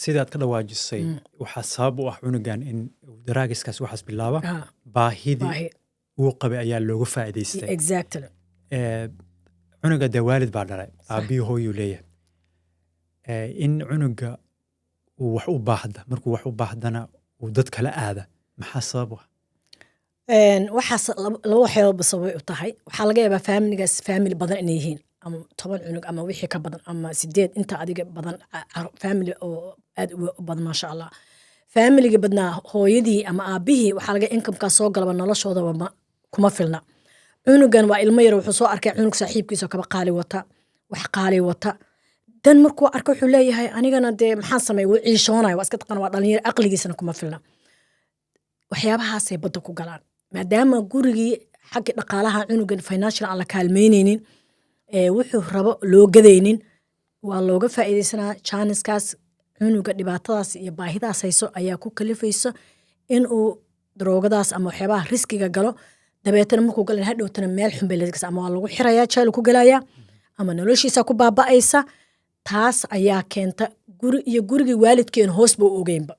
sidaad ka dhawaajisay waxaa sabab u ah cunugan in daraagiskaas waxaas bilaaba baahidii uu qabay ayaa looga faa'iidaystay exactly cunuga dee waalid baa dhalay aabbihi hooyuu leeyahay in cunuga uu wax u baahda markuu wax u baahdana uu dad kala aada maxaa sabab u ah waxaas laba waxyaaloodba sababay u tahay waxaa laga yaabaa faamiligaas faamili badan inay yihiin ama 10 cunug ama wixii ka badan ama 8 inta adiga badan faamili oo aad u badan maasha Allah faamiliga badnaa hooyadii ama aabihii waxaa laga income-ka soo galaba noloshoodaba kuma filna cunugan waa ilmo yar wuxuu soo arkay cunug saaxiibkiisa kaba qaali wata wax qaali wata dan markuu arko wuxuu leeyahay anigana dee maxaan sameeyay wuu ciishoonayo waa iska taqaan waa dhalinyaro aqligiisana kuma filna waxyaabahaasay badda ku galaan maadaama gurigii xagga dhaqaalaha cunugan financial aan la kaalmeyneynin wuxuu rabo loo gadaynin waa looga faa'iideysanaa janiskaas cunuga dhibaatadaas iyo baahidaas hayso ayaa ku kalifayso inuu daroogadaas ama waxyaabaha riskiga galo dabeetana markuu galan hadhowtana meel xun bay leedahay ama waa lagu xirayaa jeel ku galayaa ama noloshiisa ku baaba'aysa taas ayaa keenta gurigii waalidkeen hoos buu ogeynba